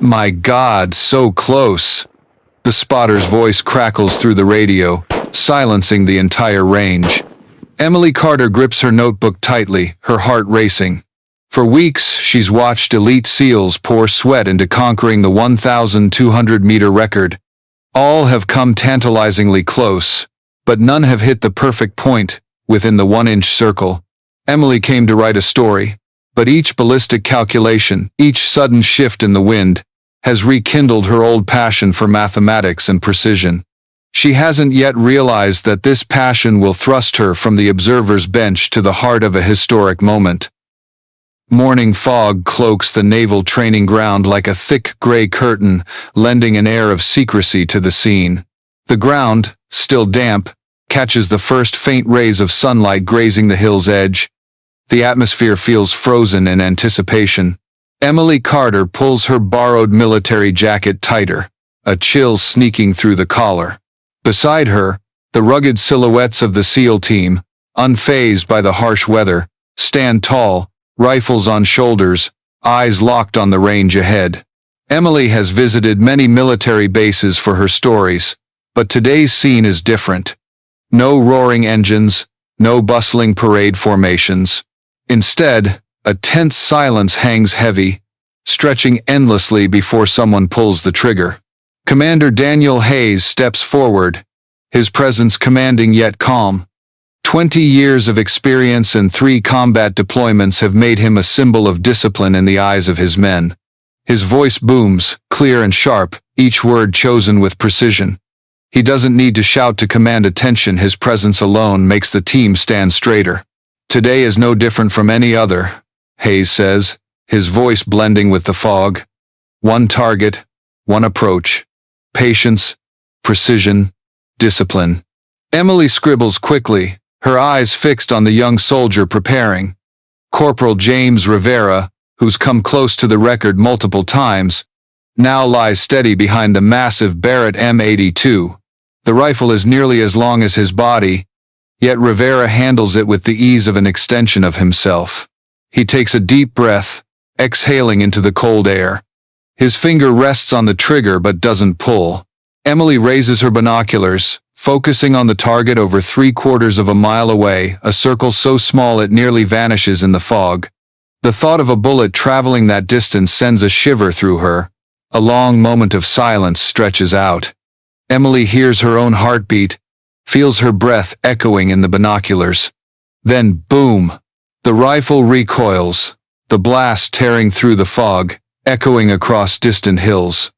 My God, so close. The spotter's voice crackles through the radio, silencing the entire range. Emily Carter grips her notebook tightly, her heart racing. For weeks, she's watched elite SEALs pour sweat into conquering the 1,200-meter record. All have come tantalizingly close, but none have hit the perfect point within the 1-inch circle. Emily came to write a story, but each ballistic calculation, each sudden shift in the wind, has rekindled her old passion for mathematics and precision. She hasn't yet realized that this passion will thrust her from the observer's bench to the heart of a historic moment. Morning fog cloaks the naval training ground like a thick gray curtain, lending an air of secrecy to the scene. The ground, still damp, catches the first faint rays of sunlight grazing the hill's edge. The atmosphere feels frozen in anticipation. Emily Carter pulls her borrowed military jacket tighter, a chill sneaking through the collar. Beside her, the rugged silhouettes of the SEAL team, unfazed by the harsh weather, stand tall, rifles on shoulders, eyes locked on the range ahead. Emily has visited many military bases for her stories, but today's scene is different. No roaring engines, no bustling parade formations. Instead, a tense silence hangs heavy, stretching endlessly before someone pulls the trigger. Commander Daniel Hayes steps forward, his presence commanding yet calm. 20 years of experience and 3 combat deployments have made him a symbol of discipline in the eyes of his men. His voice booms, clear and sharp, each word chosen with precision. He doesn't need to shout to command attention, his presence alone makes the team stand straighter. Today is no different from any other, Hayes says, his voice blending with the fog. One target, one approach. Patience, precision, discipline. Emily scribbles quickly, her eyes fixed on the young soldier preparing. Corporal James Rivera, who's come close to the record multiple times, now lies steady behind the massive Barrett M82. The rifle is nearly as long as his body, yet Rivera handles it with the ease of an extension of himself. He takes a deep breath, exhaling into the cold air. His finger rests on the trigger but doesn't pull. Emily raises her binoculars, focusing on the target over 3/4 of a mile away, a circle so small it nearly vanishes in the fog. The thought of a bullet traveling that distance sends a shiver through her. A long moment of silence stretches out. Emily hears her own heartbeat, feels her breath echoing in the binoculars. Then, boom! The rifle recoils, the blast tearing through the fog, echoing across distant hills.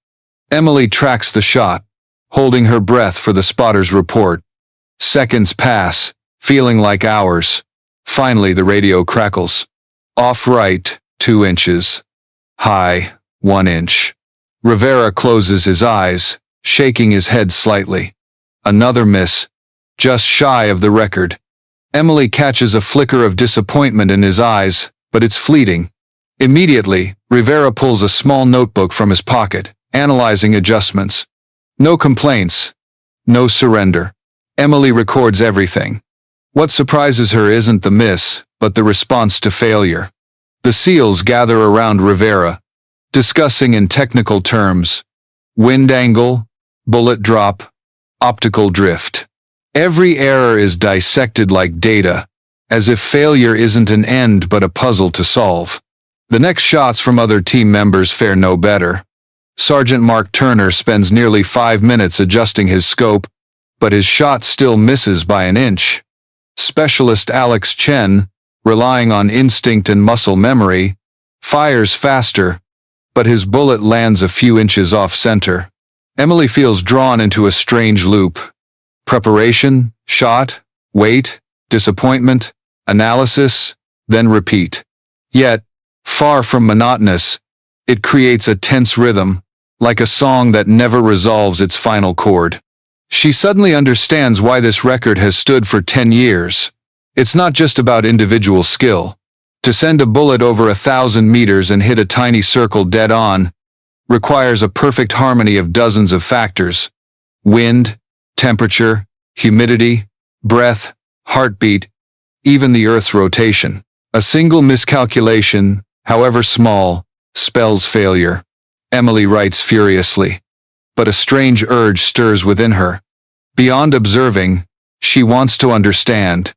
Emily tracks the shot, holding her breath for the spotter's report. Seconds pass, feeling like hours. Finally, the radio crackles. Off right, 2 inches. High, 1 inch. Rivera closes his eyes, shaking his head slightly. Another miss, just shy of the record. Emily catches a flicker of disappointment in his eyes, but it's fleeting. Immediately, Rivera pulls a small notebook from his pocket, analyzing adjustments. No complaints, no surrender. Emily records everything. What surprises her isn't the miss, but the response to failure. The SEALs gather around Rivera, discussing in technical terms: wind angle, bullet drop, optical drift. Every error is dissected like data, as if failure isn't an end but a puzzle to solve. The next shots from other team members fare no better. Sergeant Mark Turner spends nearly 5 minutes adjusting his scope, but his shot still misses by an inch. Specialist Alex Chen, relying on instinct and muscle memory, fires faster, but his bullet lands a few inches off center. Emily feels drawn into a strange loop. Preparation, shot, wait, disappointment, analysis, then repeat. Yet, far from monotonous, it creates a tense rhythm, like a song that never resolves its final chord. She suddenly understands why this record has stood for 10 years. It's not just about individual skill. To send a bullet over 1,000 meters and hit a tiny circle dead on requires a perfect harmony of dozens of factors: wind, temperature, humidity, breath, heartbeat, even the Earth's rotation. A single miscalculation, however small, spells failure. Emily writes furiously. But a strange urge stirs within her. Beyond observing, she wants to understand.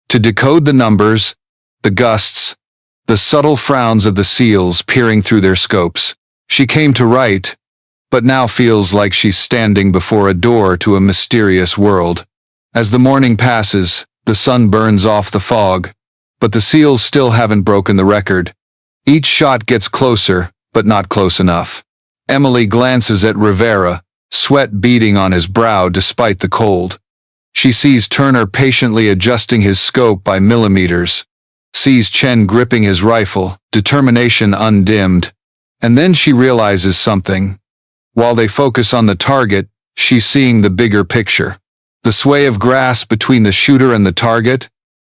To decode the numbers, the gusts, the subtle frowns of the seals peering through their scopes. She came to write, but now feels like she's standing before a door to a mysterious world. As the morning passes, the sun burns off the fog, but the seals still haven't broken the record. Each shot gets closer, but not close enough. Emily glances at Rivera, sweat beading on his brow despite the cold. She sees Turner patiently adjusting his scope by millimeters, sees Chen gripping his rifle, determination undimmed, and then she realizes something. While they focus on the target, she's seeing the bigger picture. The sway of grass between the shooter and the target,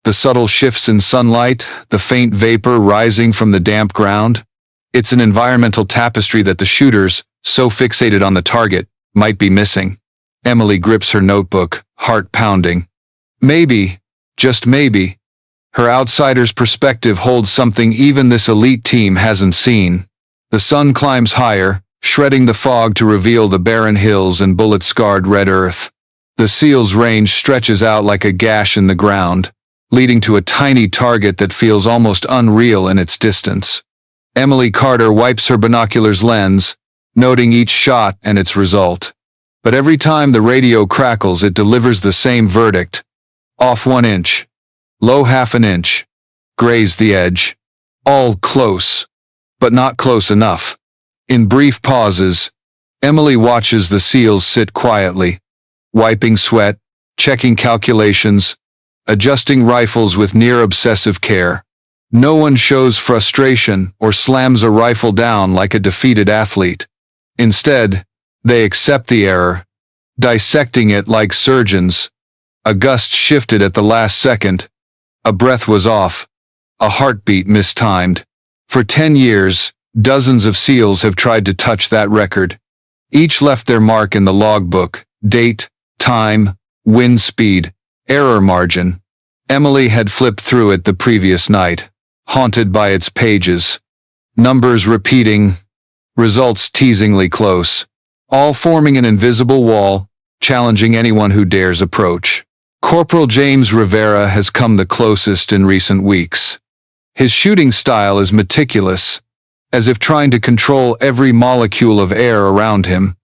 the subtle shifts in sunlight, the faint vapor rising from the damp ground. It's an environmental tapestry that the shooters, so fixated on the target, might be missing. Emily grips her notebook, heart pounding. Maybe, just maybe, her outsider's perspective holds something even this elite team hasn't seen. The sun climbs higher, shredding the fog to reveal the barren hills and bullet-scarred red earth. The seal's range stretches out like a gash in the ground, leading to a tiny target that feels almost unreal in its distance. Emily Carter wipes her binocular's lens, noting each shot and its result. But every time the radio crackles, it delivers the same verdict. Off 1 inch. Low half an inch. Graze the edge. All close. But not close enough. In brief pauses, Emily watches the seals sit quietly, wiping sweat, checking calculations, adjusting rifles with near-obsessive care. No one shows frustration or slams a rifle down like a defeated athlete. Instead, they accept the error, dissecting it like surgeons. A gust shifted at the last second. A breath was off. A heartbeat mistimed. For 10 years, dozens of SEALs have tried to touch that record. Each left their mark in the logbook: date, time, wind speed, error margin. Emily had flipped through it the previous night, haunted by its pages. Numbers repeating, results teasingly close, all forming an invisible wall, challenging anyone who dares approach. Corporal James Rivera has come the closest in recent weeks. His shooting style is meticulous, as if trying to control every molecule of air around him.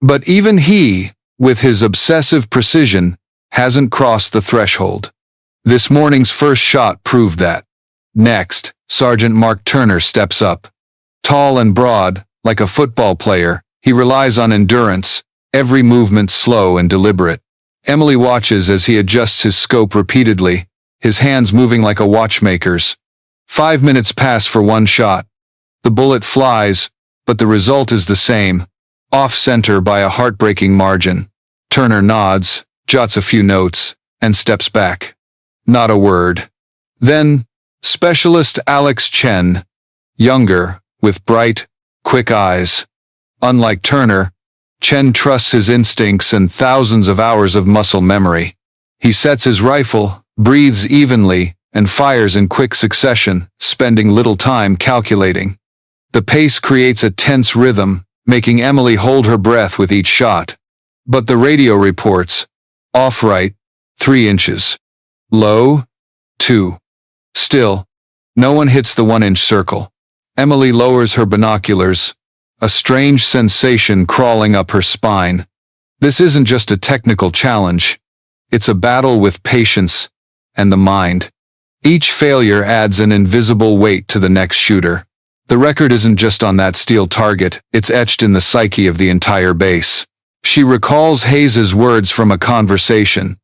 But even he, with his obsessive precision, hasn't crossed the threshold. This morning's first shot proved that. Next, Sergeant Mark Turner steps up. Tall and broad, like a football player, he relies on endurance, every movement slow and deliberate. Emily watches as he adjusts his scope repeatedly, his hands moving like a watchmaker's. 5 minutes pass for one shot. The bullet flies, but the result is the same, off-center by a heartbreaking margin. Turner nods, jots a few notes, and steps back. Not a word. Then, Specialist Alex Chen, younger, with bright, quick eyes. Unlike Turner, Chen trusts his instincts and thousands of hours of muscle memory. He sets his rifle, breathes evenly, and fires in quick succession, spending little time calculating. The pace creates a tense rhythm, making Emily hold her breath with each shot. But the radio reports, off right, 3 inches. Low, 2. Still, no one hits the 1-inch circle. Emily lowers her binoculars, a strange sensation crawling up her spine. This isn't just a technical challenge. It's a battle with patience and the mind. Each failure adds an invisible weight to the next shooter. The record isn't just on that steel target, it's etched in the psyche of the entire base. She recalls Hayes's words from a conversation.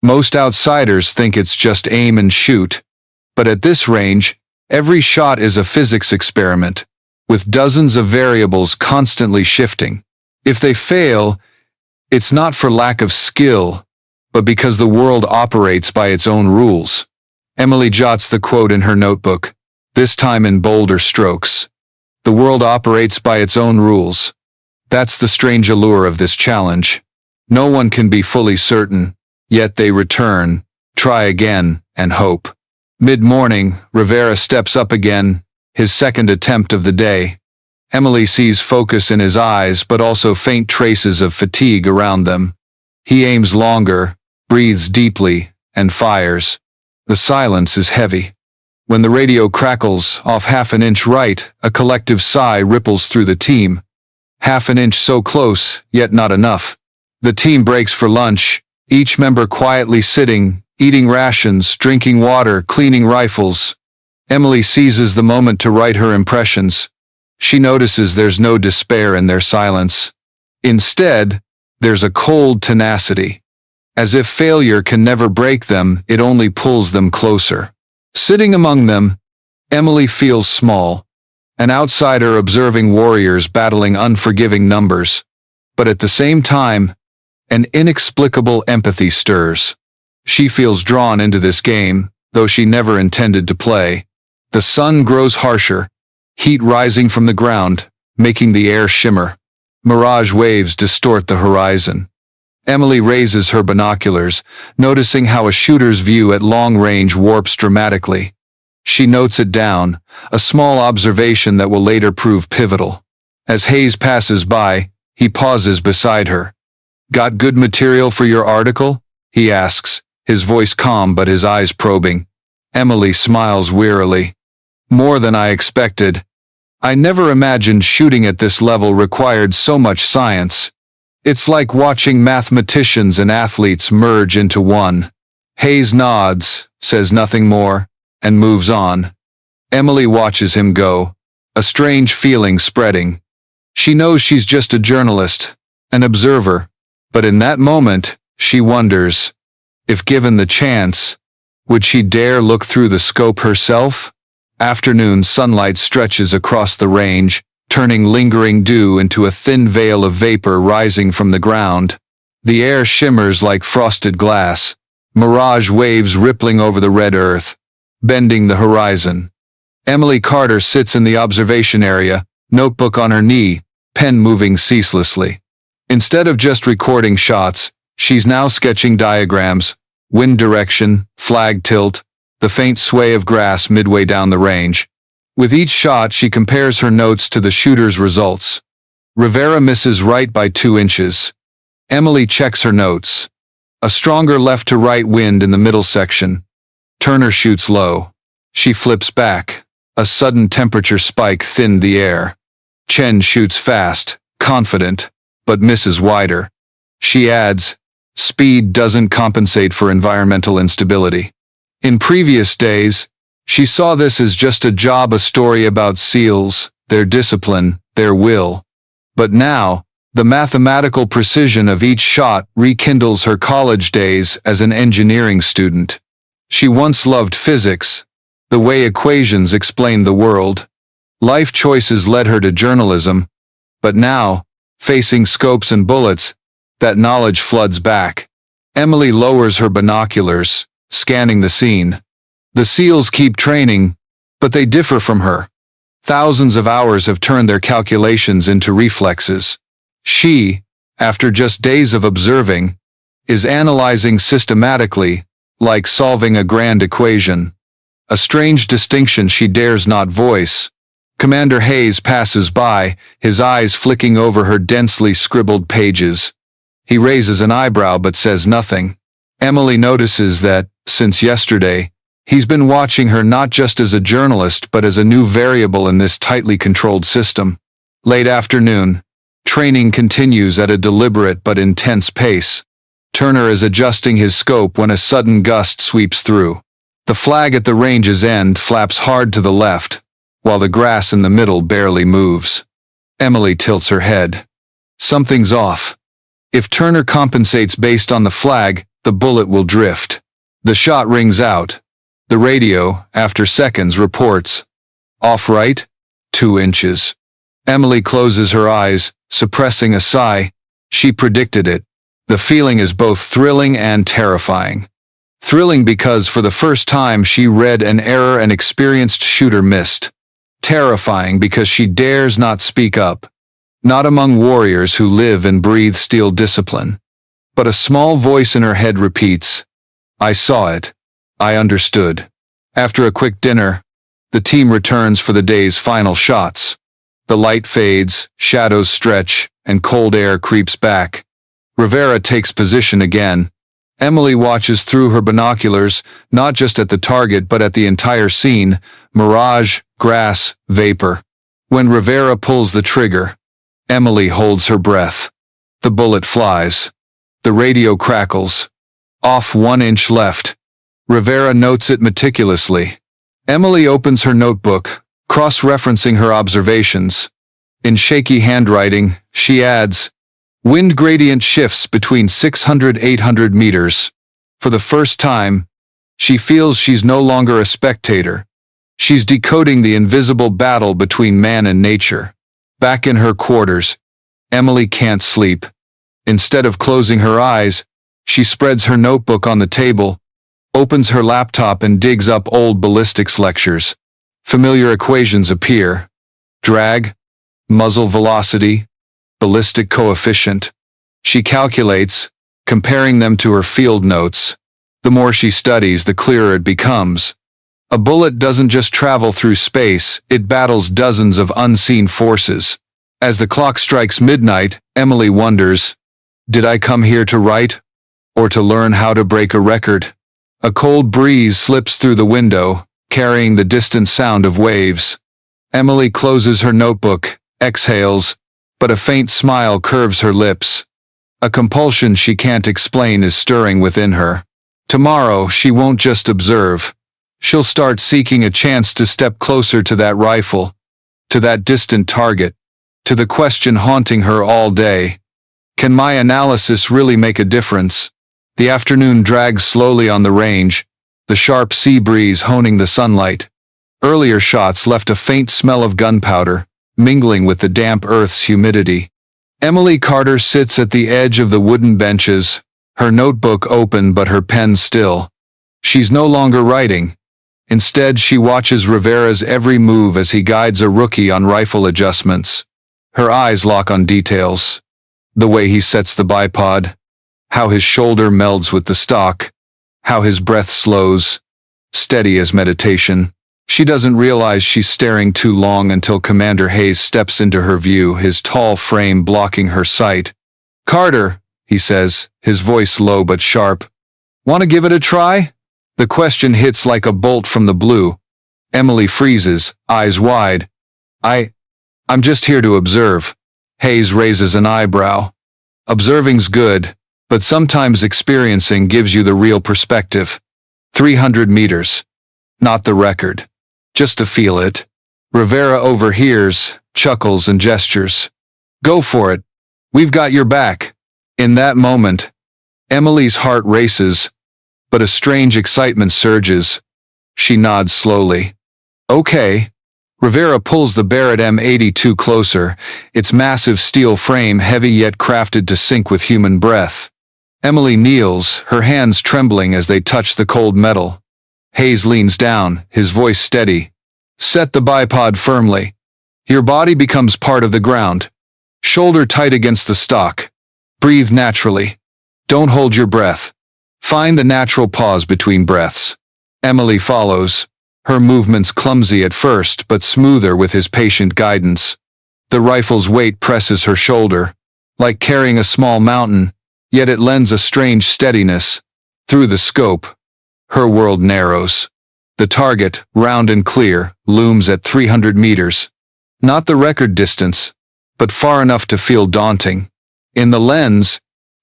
Most outsiders think it's just aim and shoot. But at this range, every shot is a physics experiment, with dozens of variables constantly shifting. If they fail, it's not for lack of skill, but because the world operates by its own rules. Emily jots the quote in her notebook, this time in bolder strokes. The world operates by its own rules. That's the strange allure of this challenge. No one can be fully certain, yet they return, try again, and hope. Mid-morning, Rivera steps up again, his second attempt of the day. Emily sees focus in his eyes but also faint traces of fatigue around them. He aims longer, breathes deeply, and fires. The silence is heavy. When the radio crackles off half an inch right, a collective sigh ripples through the team. Half an inch so close, yet not enough. The team breaks for lunch, each member quietly sitting, eating rations, drinking water, cleaning rifles. Emily seizes the moment to write her impressions. She notices there's no despair in their silence. Instead, there's a cold tenacity. As if failure can never break them, it only pulls them closer. Sitting among them, Emily feels small, an outsider observing warriors battling unforgiving numbers. But at the same time, an inexplicable empathy stirs. She feels drawn into this game, though she never intended to play. The sun grows harsher, heat rising from the ground, making the air shimmer. Mirage waves distort the horizon. Emily raises her binoculars, noticing how a shooter's view at long range warps dramatically. She notes it down, a small observation that will later prove pivotal. As Hayes passes by, he pauses beside her. "Got good material for your article?" he asks, his voice calm but his eyes probing. Emily smiles wearily. "More than I expected. I never imagined shooting at this level required so much science. It's like watching mathematicians and athletes merge into one." Hayes nods, says nothing more, and moves on. Emily watches him go, a strange feeling spreading. She knows she's just a journalist, an observer, but in that moment, she wonders, if given the chance, would she dare look through the scope herself? Afternoon sunlight stretches across the range, turning lingering dew into a thin veil of vapor rising from the ground. The air shimmers like frosted glass, mirage waves rippling over the red earth, bending the horizon. Emily Carter sits in the observation area, notebook on her knee, pen moving ceaselessly. Instead of just recording shots, she's now sketching diagrams, wind direction, flag tilt, the faint sway of grass midway down the range. With each shot, she compares her notes to the shooter's results. Rivera misses right by 2 inches. Emily checks her notes. A stronger left to right wind in the middle section. Turner shoots low. She flips back. A sudden temperature spike thinned the air. Chen shoots fast, confident, but misses wider. She adds, "Speed doesn't compensate for environmental instability." In previous days, she saw this as just a story about SEALs, their discipline, their will. But now, the mathematical precision of each shot rekindles her college days as an engineering student. She once loved physics, the way equations explained the world. Life choices led her to journalism, but now, facing scopes and bullets, that knowledge floods back. Emily lowers her binoculars, scanning the scene. The SEALs keep training, but they differ from her. Thousands of hours have turned their calculations into reflexes. She, after just days of observing, is analyzing systematically, like solving a grand equation. A strange distinction she dares not voice. Commander Hayes passes by, his eyes flicking over her densely scribbled pages. He raises an eyebrow but says nothing. Emily notices that, since yesterday, he's been watching her not just as a journalist but as a new variable in this tightly controlled system. Late afternoon, training continues at a deliberate but intense pace. Turner is adjusting his scope when a sudden gust sweeps through. The flag at the range's end flaps hard to the left, while the grass in the middle barely moves. Emily tilts her head. Something's off. If Turner compensates based on the flag, the bullet will drift. The shot rings out. The radio, after seconds, reports, "Off right, 2 inches." Emily closes her eyes, suppressing a sigh. She predicted it. The feeling is both thrilling and terrifying. Thrilling because for the first time she read an error an experienced shooter missed. Terrifying because she dares not speak up. Not among warriors who live and breathe steel discipline. But a small voice in her head repeats, "I saw it. I understood." After a quick dinner, the team returns for the day's final shots. The light fades, shadows stretch, and cold air creeps back. Rivera takes position again. Emily watches through her binoculars, not just at the target but at the entire scene: mirage, grass, vapor. When Rivera pulls the trigger, Emily holds her breath. The bullet flies. The radio crackles. Off 1 inch left. Rivera notes it meticulously. Emily opens her notebook, cross-referencing her observations. In shaky handwriting, she adds, "Wind gradient shifts between 600–800 meters. For the first time, she feels she's no longer a spectator. She's decoding the invisible battle between man and nature." Back in her quarters, Emily can't sleep. Instead of closing her eyes, she spreads her notebook on the table, opens her laptop and digs up old ballistics lectures. Familiar equations appear: drag, muzzle velocity, ballistic coefficient. She calculates, comparing them to her field notes. The more she studies, the clearer it becomes. A bullet doesn't just travel through space, it battles dozens of unseen forces. As the clock strikes midnight, Emily wonders, did I come here to write? Or to learn how to break a record? A cold breeze slips through the window, carrying the distant sound of waves. Emily closes her notebook, exhales, but a faint smile curves her lips. A compulsion she can't explain is stirring within her. Tomorrow, she won't just observe. She'll start seeking a chance to step closer to that rifle, to that distant target, to the question haunting her all day. Can my analysis really make a difference? The afternoon drags slowly on the range, the sharp sea breeze honing the sunlight. Earlier shots left a faint smell of gunpowder, mingling with the damp earth's humidity. Emily Carter sits at the edge of the wooden benches, her notebook open but her pen still. She's no longer writing. Instead, she watches Rivera's every move as he guides a rookie on rifle adjustments. Her eyes lock on details. The way he sets the bipod, how his shoulder melds with the stock, how his breath slows, steady as meditation. She doesn't realize she's staring too long until Commander Hayes steps into her view, his tall frame blocking her sight. "Carter," he says, his voice low but sharp. "Want to give it a try?" The question hits like a bolt from the blue. Emily freezes, eyes wide. I'm just here to observe." Hayes raises an eyebrow. "Observing's good, but sometimes experiencing gives you the real perspective. 300 meters. Not the record. Just to feel it." Rivera overhears, chuckles and gestures. "Go for it. We've got your back." In that moment, Emily's heart races, but a strange excitement surges. She nods slowly. "Okay." Rivera pulls the Barrett M82 closer, its massive steel frame heavy yet crafted to sync with human breath. Emily kneels, her hands trembling as they touch the cold metal. Hayes leans down, his voice steady. "Set the bipod firmly. Your body becomes part of the ground. Shoulder tight against the stock. Breathe naturally. Don't hold your breath. Find the natural pause between breaths." Emily follows, her movements clumsy at first but smoother with his patient guidance. The rifle's weight presses her shoulder, like carrying a small mountain, yet it lends a strange steadiness. Through the scope, her world narrows. The target, round and clear, looms at 300 meters. Not the record distance, but far enough to feel daunting. In the lens,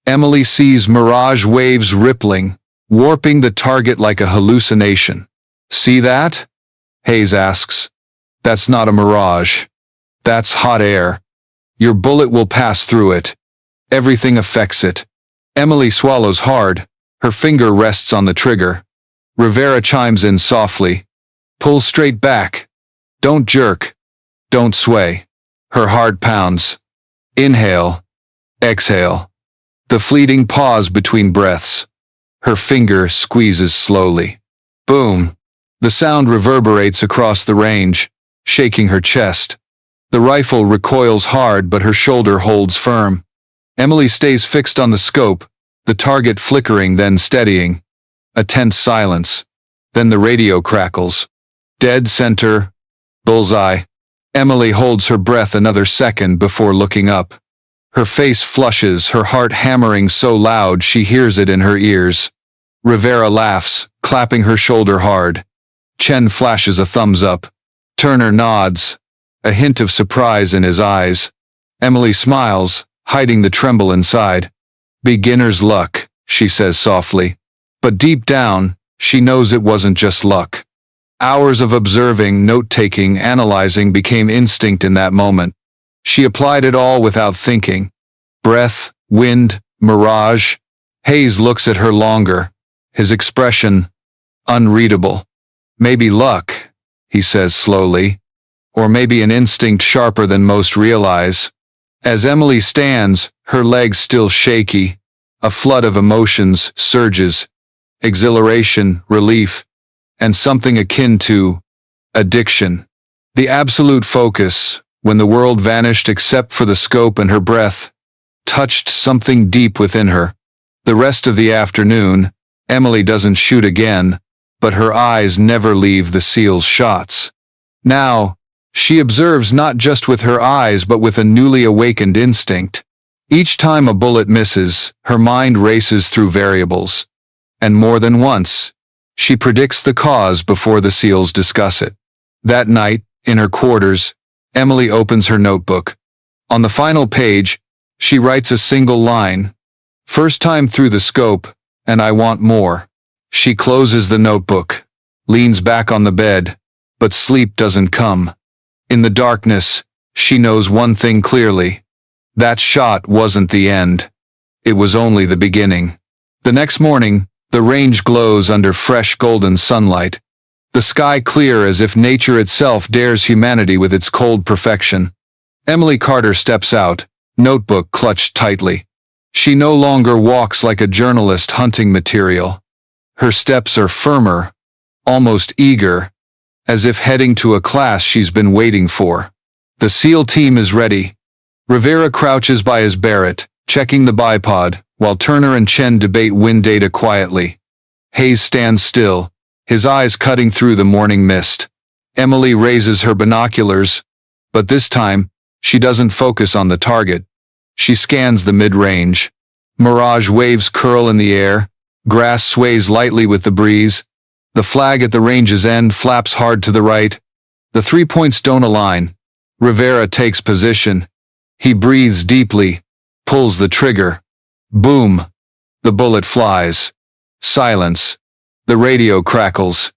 Emily sees mirage waves rippling, warping the target like a hallucination. "See that?" Hayes asks. "That's not a mirage. That's hot air. Your bullet will pass through it. Everything affects it." Emily swallows hard, her finger rests on the trigger. Rivera chimes in softly. "Pull straight back. Don't jerk. Don't sway." Her heart pounds. Inhale. Exhale. The fleeting pause between breaths. Her finger squeezes slowly. Boom. The sound reverberates across the range, shaking her chest. The rifle recoils hard but her shoulder holds firm. Emily stays fixed on the scope, the target flickering then steadying. A tense silence. Then the radio crackles. Dead center. Bullseye. Emily holds her breath another second before looking up. Her face flushes, her heart hammering so loud she hears it in her ears. Rivera laughs, clapping her shoulder hard. Chen flashes a thumbs up. Turner nods, a hint of surprise in his eyes. Emily smiles, hiding the tremble inside. Beginner's luck, she says softly. But deep down, she knows it wasn't just luck. Hours of observing, note-taking, analyzing became instinct in that moment. She applied it all without thinking. Breath, wind, mirage. Hayes looks at her longer, his expression unreadable. Maybe luck, he says slowly, or maybe an instinct sharper than most realize. As Emily stands, her legs still shaky, a flood of emotions surges, exhilaration, relief, and something akin to addiction. The absolute focus, when the world vanished except for the scope and her breath, touched something deep within her. The rest of the afternoon, Emily doesn't shoot again, but her eyes never leave the seal's shots. Now, she observes not just with her eyes but with a newly awakened instinct. Each time a bullet misses, her mind races through variables. And more than once, she predicts the cause before the seals discuss it. That night, in her quarters, Emily opens her notebook. On the final page, she writes a single line. First time through the scope, and I want more. She closes the notebook, leans back on the bed, but sleep doesn't come. In the darkness, she knows one thing clearly. That shot wasn't the end. It was only the beginning. The next morning, the range glows under fresh golden sunlight. The sky clear as if nature itself dares humanity with its cold perfection. Emily Carter steps out, notebook clutched tightly. She no longer walks like a journalist hunting material. Her steps are firmer, almost eager, as if heading to a class she's been waiting for. The SEAL team is ready. Rivera crouches by his Barrett, checking the bipod, while Turner and Chen debate wind data quietly. Hayes stands still, his eyes cutting through the morning mist. Emily raises her binoculars, but this time, she doesn't focus on the target. She scans the mid-range. Mirage waves curl in the air, grass sways lightly with the breeze. The flag at the range's end flaps hard to the right. The 3 points don't align. Rivera takes position. He breathes deeply, pulls the trigger. Boom! The bullet flies. Silence. The radio crackles.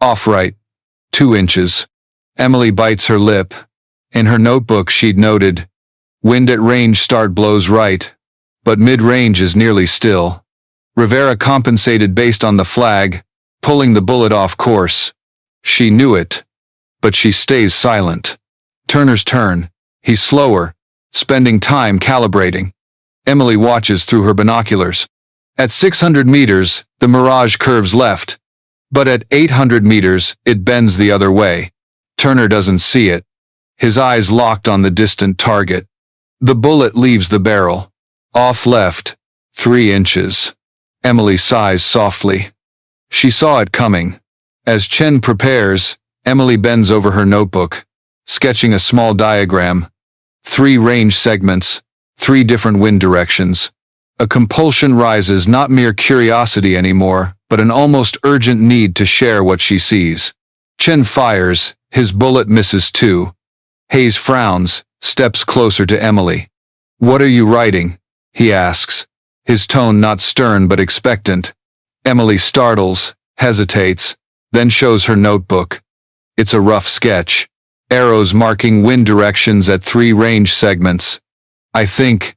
Off right. 2 inches. Emily bites her lip. In her notebook she'd noted, wind at range start blows right, but mid-range is nearly still. Rivera compensated based on the flag, pulling the bullet off course. She knew it, but she stays silent. Turner's turn. He's slower, spending time calibrating. Emily watches through her binoculars. At 600 meters, the Mirage curves left, but at 800 meters, it bends the other way. Turner doesn't see it. His eyes locked on the distant target. The bullet leaves the barrel. Off left, 3 inches. Emily sighs softly. She saw it coming. As Chen prepares, Emily bends over her notebook, sketching a small diagram. 3 range segments, 3 different wind directions. A compulsion rises, not mere curiosity anymore, but an almost urgent need to share what she sees. Chen fires, his bullet misses too. Hayes frowns, steps closer to Emily. "What are you writing?" he asks, his tone not stern but expectant. Emily startles, hesitates, then shows her notebook. It's a rough sketch. Arrows marking wind directions at 3 range segments. "I think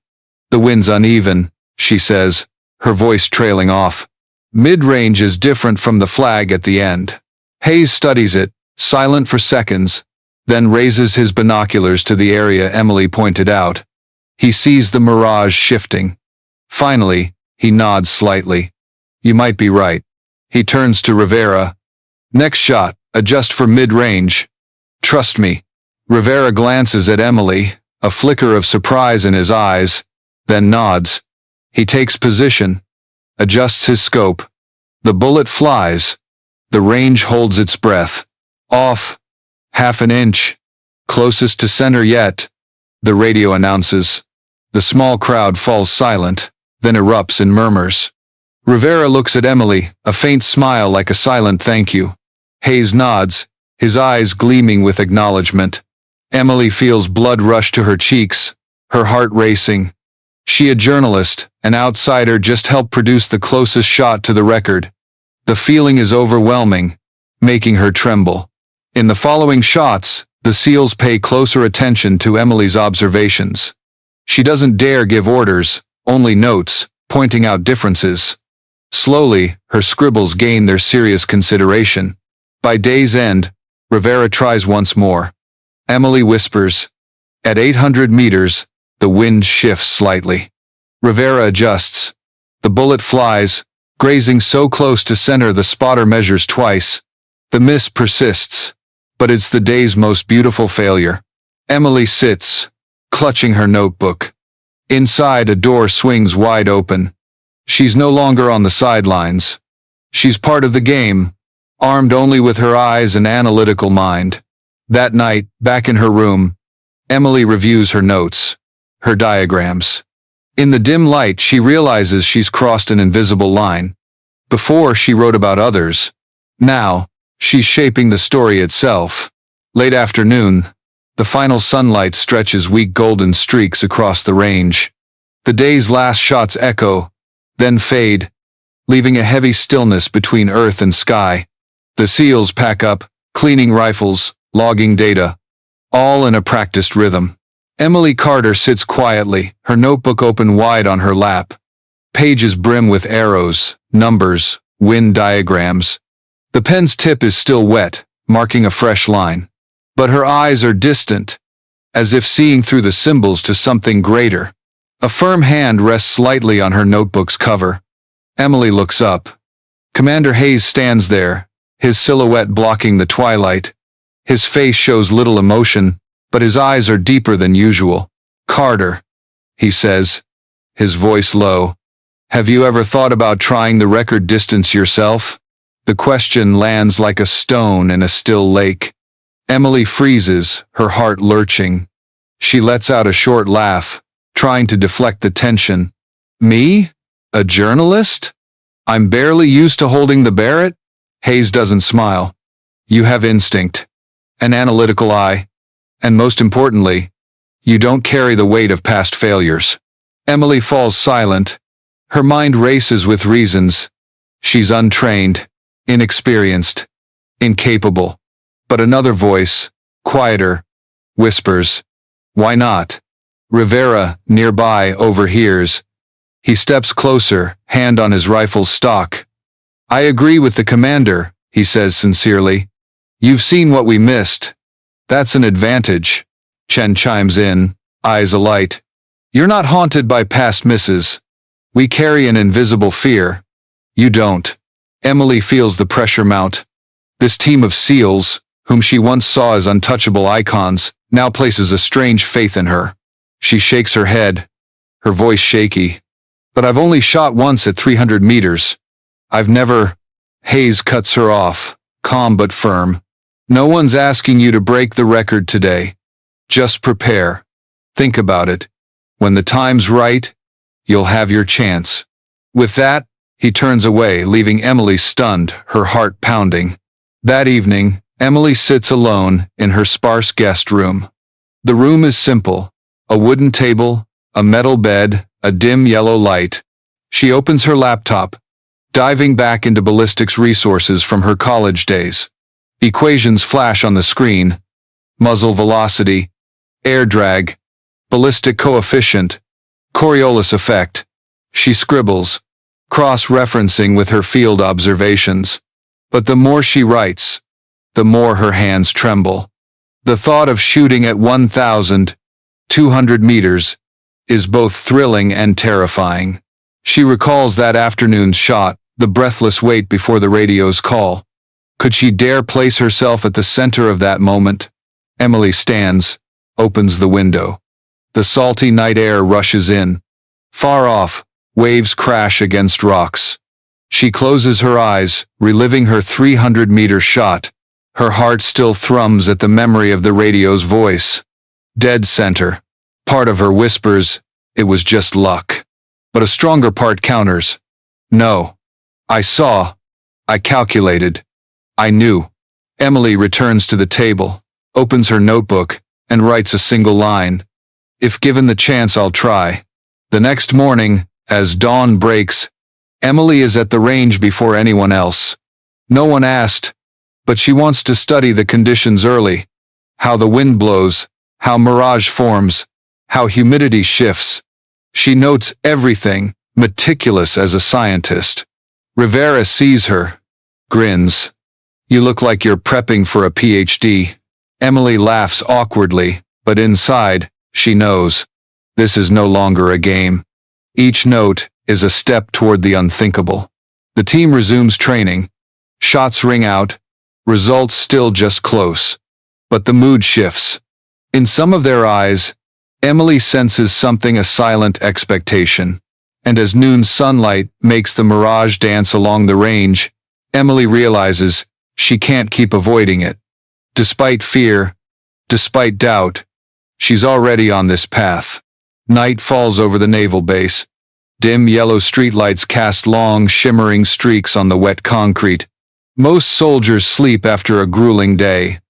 the wind's uneven," she says, her voice trailing off. Mid-range is different from the flag at the end. Hayes studies it, silent for seconds, then raises his binoculars to the area Emily pointed out. He sees the Mirage shifting. Finally, he nods slightly. "You might be right." He turns to Rivera. "Next shot, adjust for mid-range. Trust me." Rivera glances at Emily, a flicker of surprise in his eyes, then nods. He takes position, adjusts his scope. The bullet flies. The range holds its breath. Off. 1/2 inch. Closest to center yet, the radio announces. The small crowd falls silent, then erupts in murmurs. Rivera looks at Emily, a faint smile like a silent thank you. Hayes nods, his eyes gleaming with acknowledgement. Emily feels blood rush to her cheeks, her heart racing. She, a journalist, an outsider, just helped produce the closest shot to the record. The feeling is overwhelming, making her tremble. In the following shots, the SEALs pay closer attention to Emily's observations. She doesn't dare give orders, only notes, pointing out differences. Slowly, her scribbles gain their serious consideration. By day's end, Rivera tries once more. Emily whispers. At 800 meters, the wind shifts slightly. Rivera adjusts. The bullet flies, grazing so close to center the spotter measures twice. The miss persists, but it's the day's most beautiful failure. Emily sits, clutching her notebook. Inside, a door swings wide open. She's no longer on the sidelines. She's part of the game, armed only with her eyes and analytical mind. That night, back in her room, Emily reviews her notes, her diagrams. In the dim light, she realizes she's crossed an invisible line. Before, she wrote about others. Now, she's shaping the story itself. Late afternoon, the final sunlight stretches weak golden streaks across the range. The day's last shots echo, then fade, leaving a heavy stillness between earth and sky. The SEALs pack up, cleaning rifles, logging data, all in a practiced rhythm. Emily Carter sits quietly, her notebook open wide on her lap. Pages brim with arrows, numbers, wind diagrams. The pen's tip is still wet, marking a fresh line. But her eyes are distant, as if seeing through the symbols to something greater. A firm hand rests lightly on her notebook's cover. Emily looks up. Commander Hayes stands there, his silhouette blocking the twilight. His face shows little emotion, but his eyes are deeper than usual. Carter, he says, his voice low. Have you ever thought about trying the record distance yourself? The question lands like a stone in a still lake. Emily freezes, her heart lurching. She lets out a short laugh, trying to deflect the tension. Me? A journalist? I'm barely used to holding the Barrett? Hayes doesn't smile. You have instinct, an analytical eye, and most importantly, you don't carry the weight of past failures. Emily falls silent. Her mind races with reasons. She's untrained, inexperienced, incapable. But another voice, quieter, whispers, "Why not?" Rivera, nearby, overhears. He steps closer, hand on his rifle's stock. "I agree with the commander," he says sincerely. "You've seen what we missed. That's an advantage." Chen chimes in, eyes alight. "You're not haunted by past misses. We carry an invisible fear. You don't." Emily feels the pressure mount. This team of SEALs, whom she once saw as untouchable icons, now places a strange faith in her. She shakes her head, her voice shaky. "But I've only shot once at 300 meters. I've never—" Hayes cuts her off, calm but firm. "No one's asking you to break the record today. Just prepare. Think about it. When the time's right, you'll have your chance." With that, he turns away, leaving Emily stunned, her heart pounding. That evening, Emily sits alone in her sparse guest room. The room is simple. A wooden table, a metal bed, a dim yellow light. She opens her laptop, diving back into ballistics resources from her college days. Equations flash on the screen. Muzzle velocity, air drag, ballistic coefficient, Coriolis effect. She scribbles, cross-referencing with her field observations. But the more she writes, the more her hands tremble. The thought of shooting at 1,200 meters is both thrilling and terrifying. She recalls that afternoon's shot, the breathless wait before the radio's call. Could she dare place herself at the center of that moment? Emily stands, opens the window. The salty night air rushes in. Far off, waves crash against rocks. She closes her eyes, reliving her 300-meter shot, Her heart still thrums at the memory of the radio's voice. Dead center. Part of her whispers, "It was just luck." But a stronger part counters. "No. I saw. I calculated. I knew." Emily returns to the table, opens her notebook, and writes a single line. "If given the chance, I'll try." The next morning, as dawn breaks, Emily is at the range before anyone else. No one asked, but she wants to study the conditions early. How the wind blows, how mirage forms, how humidity shifts. She notes everything, meticulous as a scientist. Rivera sees her, grins. "You look like you're prepping for a PhD." Emily laughs awkwardly, but inside, she knows. This is no longer a game. Each note is a step toward the unthinkable. The team resumes training. Shots ring out, results still just close. But the mood shifts. In some of their eyes, Emily senses something, a silent expectation. And as noon sunlight makes the mirage dance along the range, Emily realizes she can't keep avoiding it. Despite fear, despite doubt, she's already on this path. Night falls over the naval base. Dim yellow streetlights cast long, shimmering streaks on the wet concrete. Most soldiers sleep after a grueling day.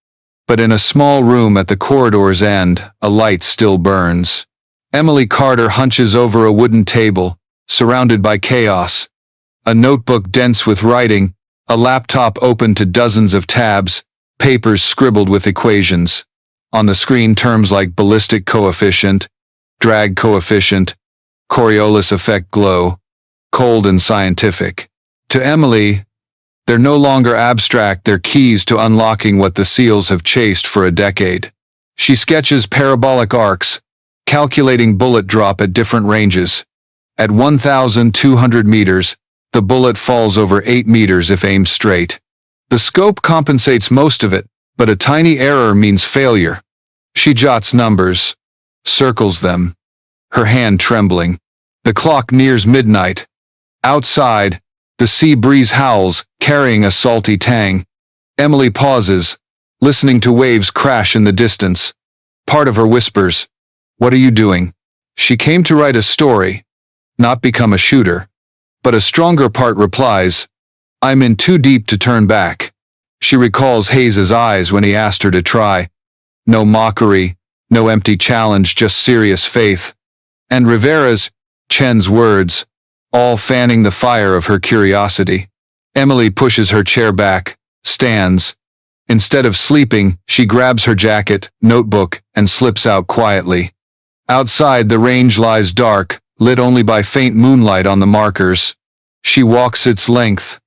But in a small room at the corridor's end, a light still burns. Emily Carter hunches over a wooden table, surrounded by chaos. A notebook dense with writing, a laptop open to dozens of tabs, papers scribbled with equations. On the screen, terms like ballistic coefficient, drag coefficient, Coriolis effect glow, cold and scientific. To Emily, they're no longer abstract, they're keys to unlocking what the SEALs have chased for a decade. She sketches parabolic arcs, calculating bullet drop at different ranges. At 1,200 meters, the bullet falls over 8 meters if aimed straight. The scope compensates most of it, but a tiny error means failure. She jots numbers, circles them, her hand trembling. The clock nears midnight. Outside, the sea breeze howls, carrying a salty tang. Emily pauses, listening to waves crash in the distance. Part of her whispers, "What are you doing?" She came to write a story, not become a shooter. But a stronger part replies, "I'm in too deep to turn back." She recalls Hayes's eyes when he asked her to try. No mockery, no empty challenge, just serious faith. And Rivera's, Chen's words, all fanning the fire of her curiosity. Emily pushes her chair back, stands. Instead of sleeping, she grabs her jacket, notebook, and slips out quietly. Outside, the range lies dark, lit only by faint moonlight on the markers. She walks its length,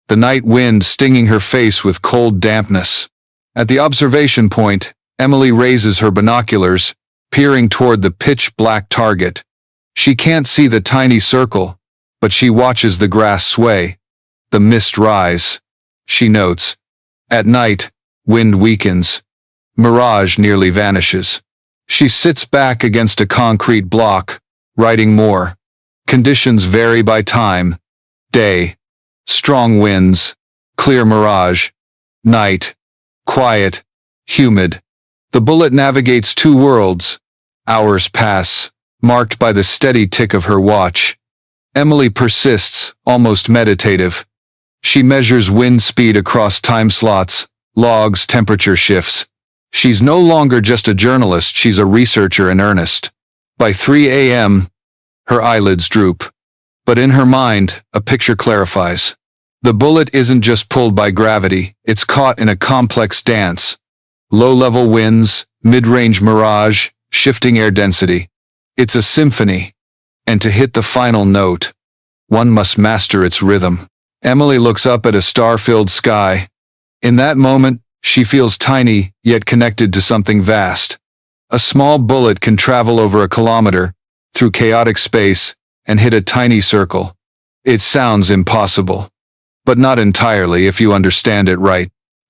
the night wind stinging her face with cold dampness. At the observation point, Emily raises her binoculars, peering toward the pitch-black target. She can't see the tiny circle, but she watches the grass sway, the mist rise. She notes. At night, wind weakens. Mirage nearly vanishes. She sits back against a concrete block, writing more. Conditions vary by time. Day, strong winds, clear mirage. Night, quiet, humid. The bullet navigates two worlds. Hours pass, marked by the steady tick of her watch. Emily persists, almost meditative. She measures wind speed across time slots, logs temperature shifts. She's no longer just a journalist, she's a researcher in earnest. By 3 a.m., her eyelids droop. But in her mind, a picture clarifies. The bullet isn't just pulled by gravity, it's caught in a complex dance. Low-level winds, mid-range mirage, shifting air density. It's a symphony. And to hit the final note, one must master its rhythm. Emily looks up at a star-filled sky. In that moment, she feels tiny, yet connected to something vast. A small bullet can travel over a kilometer, through chaotic space, and hit a tiny circle. It sounds impossible. But not entirely if you understand it right.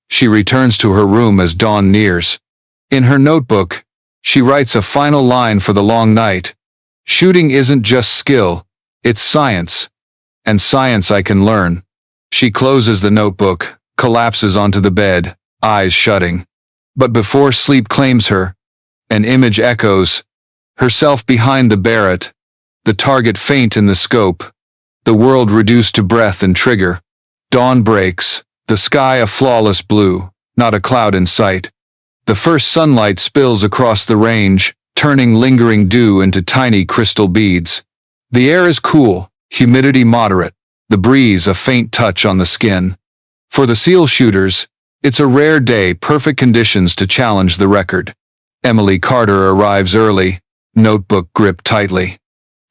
She returns to her room as dawn nears. In her notebook, she writes a final line for the long night. Shooting isn't just skill, it's science. And science I can learn. She closes the notebook, collapses onto the bed, eyes shutting. But before sleep claims her, an image echoes, herself behind the Barrett, the target faint in the scope, the world reduced to breath and trigger. Dawn breaks, the sky a flawless blue, not a cloud in sight. The first sunlight spills across the range, turning lingering dew into tiny crystal beads. The air is cool, humidity moderate, the breeze a faint touch on the skin. For the seal shooters, it's a rare day, perfect conditions to challenge the record. Emily Carter arrives early, notebook gripped tightly.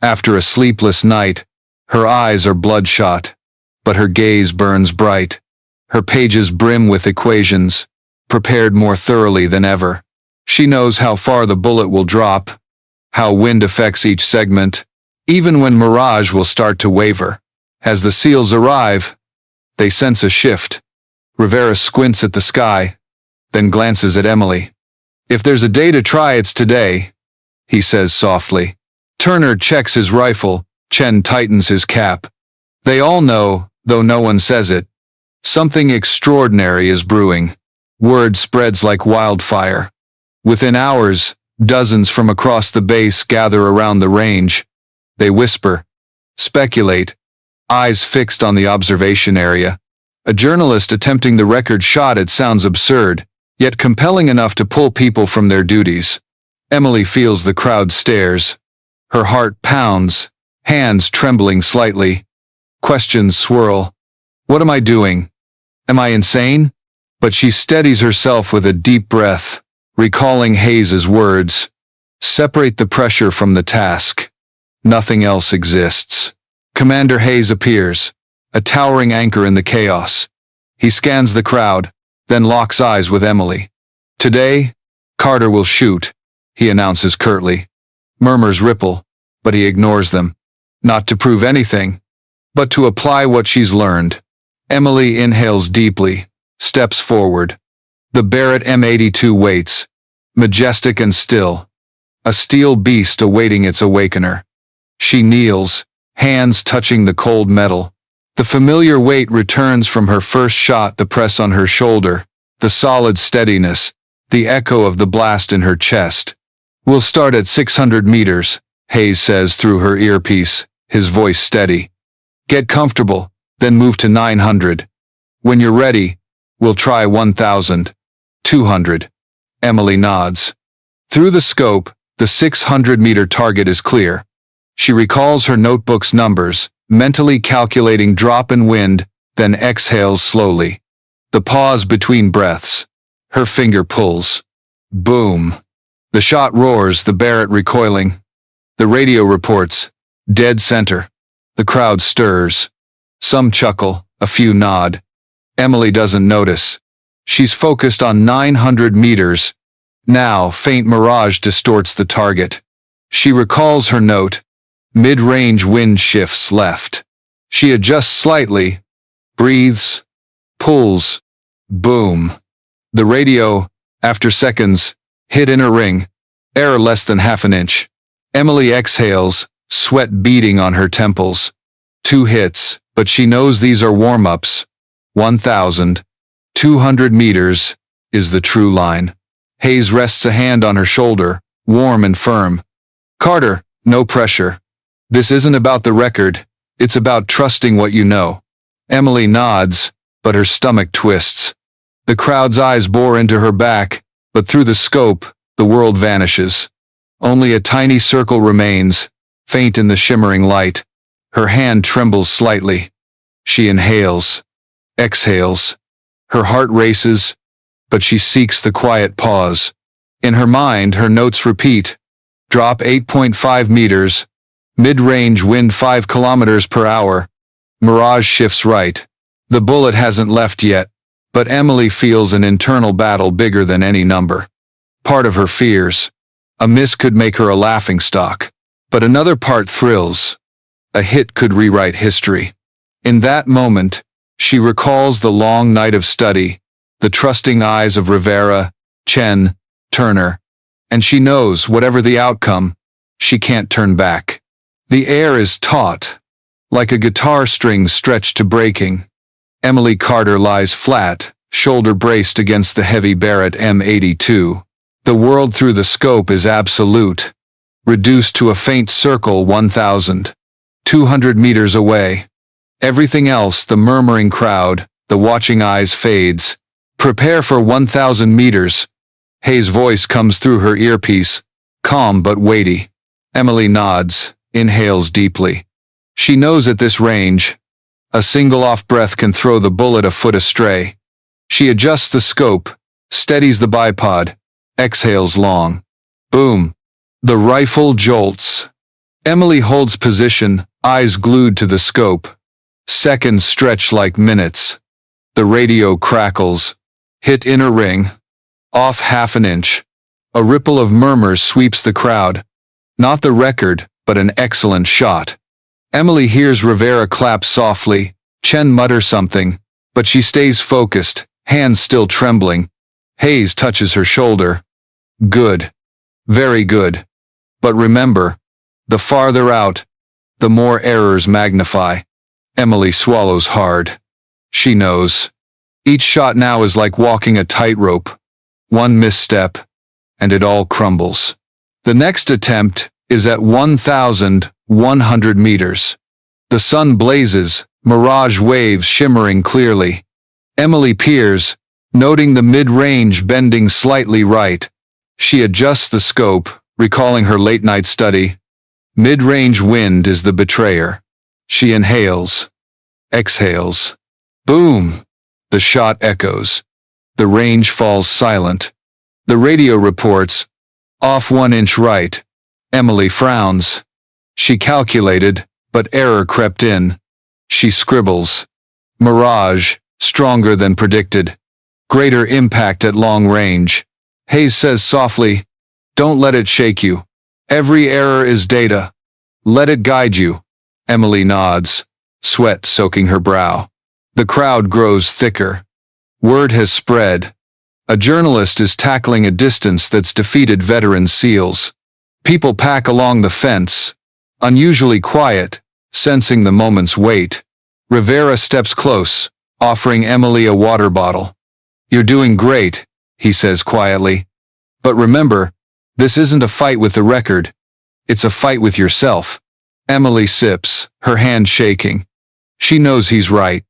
After a sleepless night, her eyes are bloodshot, but her gaze burns bright. Her pages brim with equations, prepared more thoroughly than ever. She knows how far the bullet will drop, how wind affects each segment, even when mirage will start to waver. As the seals arrive, they sense a shift. Rivera squints at the sky, then glances at Emily. "If there's a day to try, it's today," he says softly. Turner checks his rifle, Chen tightens his cap. They all know, though no one says it, something extraordinary is brewing. Word spreads like wildfire. Within hours, dozens from across the base gather around the range. They whisper, speculate, eyes fixed on the observation area. A journalist attempting the record shot. It sounds absurd, yet compelling enough to pull people from their duties. Emily feels the crowd stares. Her heart pounds, hands trembling slightly. Questions swirl. What am I doing? Am I insane? But she steadies herself with a deep breath, recalling Hayes's words. Separate the pressure from the task. Nothing else exists. Commander Hayes appears, a towering anchor in the chaos. He scans the crowd, then locks eyes with Emily. Today, Carter will shoot, he announces curtly. Murmurs ripple, but he ignores them. Not to prove anything, but to apply what she's learned. Emily inhales deeply, steps forward. The Barrett M82 waits, majestic and still, a steel beast awaiting its awakener. She kneels, hands touching the cold metal. The familiar weight returns from her first shot, the press on her shoulder, the solid steadiness, the echo of the blast in her chest. We'll start at 600 meters, Hayes says through her earpiece, his voice steady. Get comfortable, then move to 900. When you're ready, we'll try 1,000. 200. Emily nods. Through the scope, the 600-meter target is clear. She recalls her notebook's numbers, mentally calculating drop and wind, then exhales slowly. The pause between breaths. Her finger pulls. Boom. The shot roars, the Barrett recoiling. The radio reports, dead center. The crowd stirs. Some chuckle, a few nod. Emily doesn't notice. She's focused on 900 meters. Now, faint mirage distorts the target. She recalls her note. Mid-range wind shifts left. She adjusts slightly, breathes, pulls. Boom. The radio, after seconds, hit inner ring. Error less than half an inch. Emily exhales, sweat beading on her temples. 2 hits, but she knows these are warm-ups. 1,000. 200 meters is the true line. Hayes rests a hand on her shoulder, warm and firm. Carter, no pressure. This isn't about the record, it's about trusting what you know. Emily nods, but her stomach twists. The crowd's eyes bore into her back, but through the scope, the world vanishes. Only a tiny circle remains, faint in the shimmering light. Her hand trembles slightly. She inhales, exhales. Her heart races, but she seeks the quiet pause. In her mind, her notes repeat. Drop 8.5 meters. Mid-range wind 5 kilometers per hour. Mirage shifts right. The bullet hasn't left yet, but Emily feels an internal battle bigger than any number. Part of her fears. A miss could make her a laughingstock. But another part thrills. A hit could rewrite history. In that moment, she recalls the long night of study, the trusting eyes of Rivera, Chen, Turner, and she knows whatever the outcome, she can't turn back. The air is taut, like a guitar string stretched to breaking. Emily Carter lies flat, shoulder braced against the heavy Barrett M82. The world through the scope is absolute, reduced to a faint circle 1,200 meters away. Everything else, the murmuring crowd, the watching eyes, fades. Prepare for 1,000 meters. Hayes' voice comes through her earpiece, calm but weighty. Emily nods, inhales deeply. She knows at this range, a single off breath can throw the bullet a foot astray. She adjusts the scope, steadies the bipod, exhales long. Boom. The rifle jolts. Emily holds position, eyes glued to the scope. Seconds stretch like minutes. The radio crackles. Hit inner ring. Off half an inch. A ripple of murmurs sweeps the crowd. Not the record, but an excellent shot. Emily hears Rivera clap softly, Chen mutter something, but she stays focused, hands still trembling. Hayes touches her shoulder. Good. Very good. But remember, the farther out, the more errors magnify. Emily swallows hard. She knows. Each shot now is like walking a tightrope. One misstep, and it all crumbles. The next attempt is at 1,100 meters. The sun blazes, mirage waves shimmering clearly. Emily peers, noting the mid-range bending slightly right. She adjusts the scope, recalling her late-night study. Mid-range wind is the betrayer. She inhales. Exhales. Boom! The shot echoes. The range falls silent. The radio reports, off 1 inch right. Emily frowns. She calculated, but error crept in. She scribbles. Mirage, stronger than predicted. Greater impact at long range. Hayes says softly, don't let it shake you. Every error is data. Let it guide you. Emily nods, sweat soaking her brow. The crowd grows thicker. Word has spread. A journalist is tackling a distance that's defeated veteran SEALs. People pack along the fence, unusually quiet, sensing the moment's weight. Rivera steps close, offering Emily a water bottle. You're doing great, he says quietly. But remember, this isn't a fight with the record. It's a fight with yourself. Emily sips, her hand shaking. She knows he's right.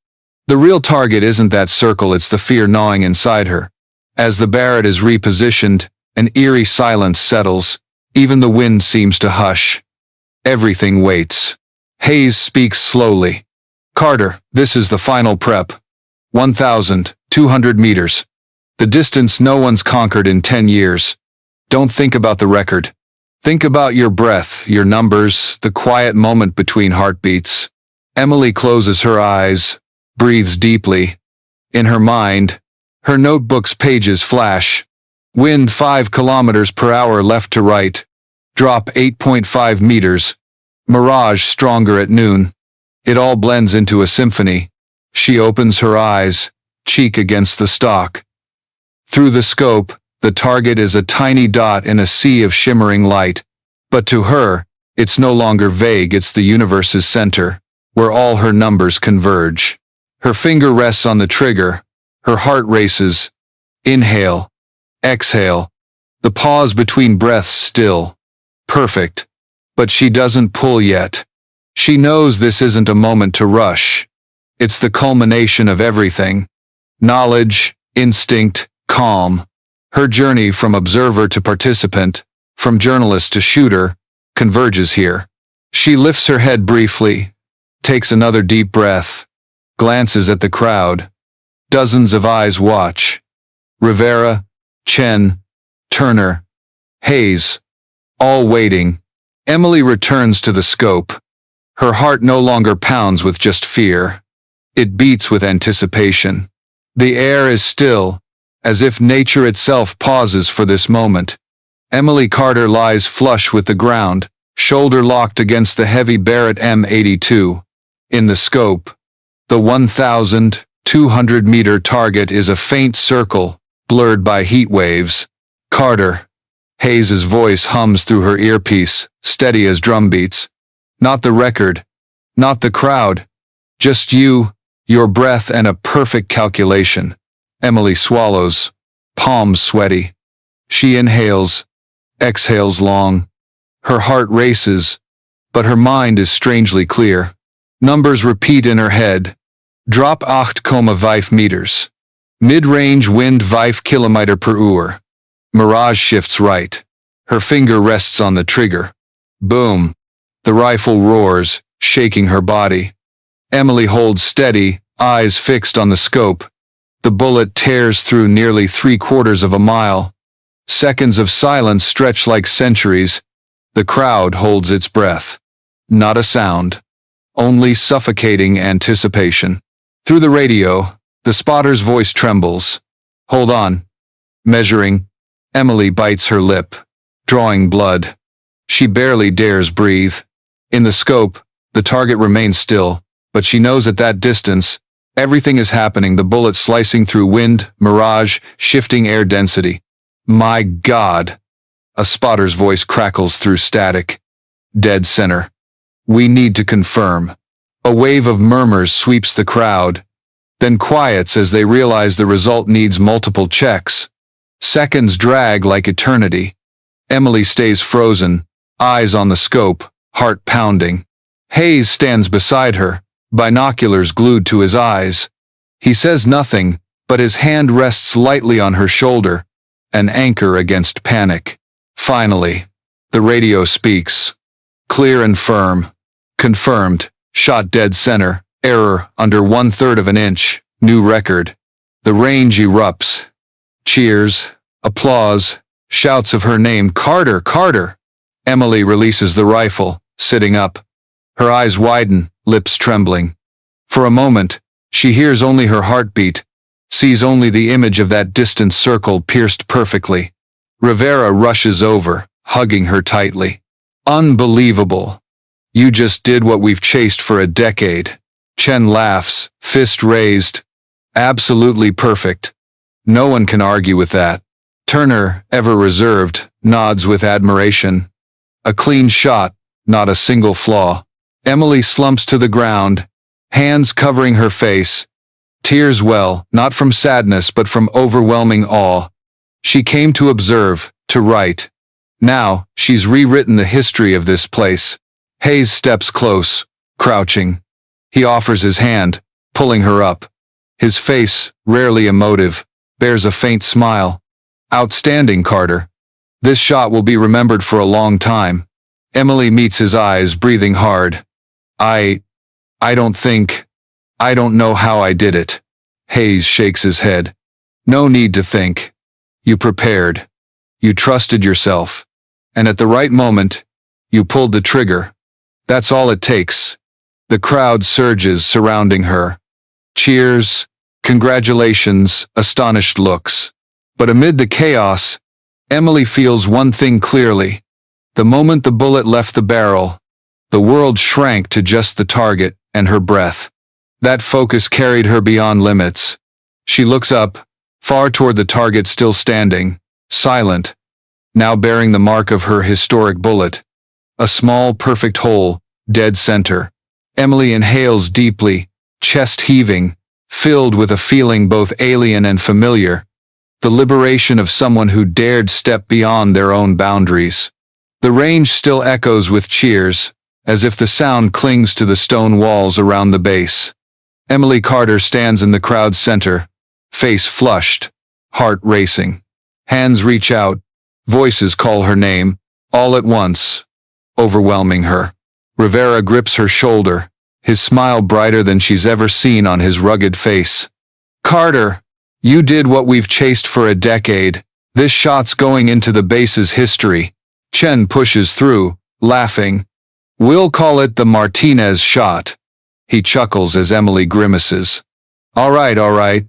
The real target isn't that circle, it's the fear gnawing inside her. As the Barrett is repositioned, an eerie silence settles. Even the wind seems to hush. Everything waits. Hayes speaks slowly. Carter, this is the final prep. 1,200 meters. The distance no one's conquered in 10 years. Don't think about the record. Think about your breath, your numbers, the quiet moment between heartbeats. Emily closes her eyes, breathes deeply. In her mind, her notebook's pages flash. Wind 5 kilometers per hour left to right. Drop 8.5 meters. Mirage stronger at noon. It all blends into a symphony. She opens her eyes, cheek against the stock. Through the scope, the target is a tiny dot in a sea of shimmering light. But to her, it's no longer vague, it's the universe's center, where all her numbers converge. Her finger rests on the trigger. Her heart races. Inhale. Exhale. The pause between breaths still. Perfect. But she doesn't pull yet. She knows this isn't a moment to rush. It's the culmination of everything. Knowledge, instinct, calm. Her journey from observer to participant, from journalist to shooter, converges here. She lifts her head briefly, takes another deep breath, glances at the crowd. Dozens of eyes watch. Rivera, Chen, Turner, Hayes, all waiting. Emily returns to the scope. Her heart no longer pounds with just fear. It beats with anticipation. The air is still, as if nature itself pauses for this moment. Emily Carter lies flush with the ground, shoulder locked against the heavy Barrett M82. In the scope, the 1,200-meter target is a faint circle, blurred by heat waves. Carter. Hayes's voice hums through her earpiece, steady as drum beats. Not the record, not the crowd, just you, your breath and a perfect calculation. Emily swallows, palms sweaty. She inhales, exhales long. Her heart races, but her mind is strangely clear. Numbers repeat in her head. Drop 8,5 meters. Mid-range wind 5 kilometer per hour. Mirage shifts right. Her finger rests on the trigger. Boom. The rifle roars, shaking her body. Emily holds steady, eyes fixed on the scope. The bullet tears through nearly 3/4 of a mile. Seconds of silence stretch like centuries. The crowd holds its breath. Not a sound. Only suffocating anticipation. Through the radio, the spotter's voice trembles. Hold on. Measuring. Emily bites her lip, drawing blood. She barely dares breathe. In the scope, the target remains still, but she knows at that distance, everything is happening, the bullet slicing through wind, mirage, shifting air density. My God! A spotter's voice crackles through static. Dead center. We need to confirm. A wave of murmurs sweeps the crowd, then quiets as they realize the result needs multiple checks. Seconds drag like eternity. Emily stays frozen, eyes on the scope, heart pounding. Hayes stands beside her, binoculars glued to his eyes. He says nothing, but his hand rests lightly on her shoulder, an anchor against panic. Finally, the radio speaks. Clear and firm. Confirmed. Shot dead center. Error under 1/3 of an inch. New record. The range erupts. Cheers. Applause. Shouts of her name. Carter! Carter! Emily releases the rifle, sitting up. Her eyes widen, lips trembling. For a moment, she hears only her heartbeat, sees only the image of that distant circle pierced perfectly. Rivera rushes over, hugging her tightly. Unbelievable. You just did what we've chased for a decade. Chen laughs, fist raised. Absolutely perfect. No one can argue with that. Turner, ever reserved, nods with admiration. A clean shot, not a single flaw. Emily slumps to the ground, hands covering her face. Tears well, not from sadness but from overwhelming awe. She came to observe, to write. Now, she's rewritten the history of this place. Hayes steps close, crouching. He offers his hand, pulling her up. His face, rarely emotive, bears a faint smile. Outstanding, Carter. This shot will be remembered for a long time. Emily meets his eyes, breathing hard. I don't know how I did it. Hayes shakes his head. No need to think. You prepared. You trusted yourself. And at the right moment, you pulled the trigger. That's all it takes. The crowd surges surrounding her. Cheers, congratulations, astonished looks. But amid the chaos, Emily feels one thing clearly. The moment the bullet left the barrel, the world shrank to just the target and her breath. That focus carried her beyond limits. She looks up, far toward the target still standing, silent, now bearing the mark of her historic bullet. A small, perfect hole, dead center. Emily inhales deeply, chest heaving, filled with a feeling both alien and familiar. The liberation of someone who dared step beyond their own boundaries. The range still echoes with cheers, as if the sound clings to the stone walls around the base. Emily Carter stands in the crowd's center, face flushed, heart racing. Hands reach out, voices call her name, all at once, overwhelming her. Rivera grips her shoulder, his smile brighter than she's ever seen on his rugged face. Carter, you did what we've chased for a decade. This shot's going into the base's history. Chen pushes through, laughing. We'll call it the Martinez shot. He chuckles as Emily grimaces. All right.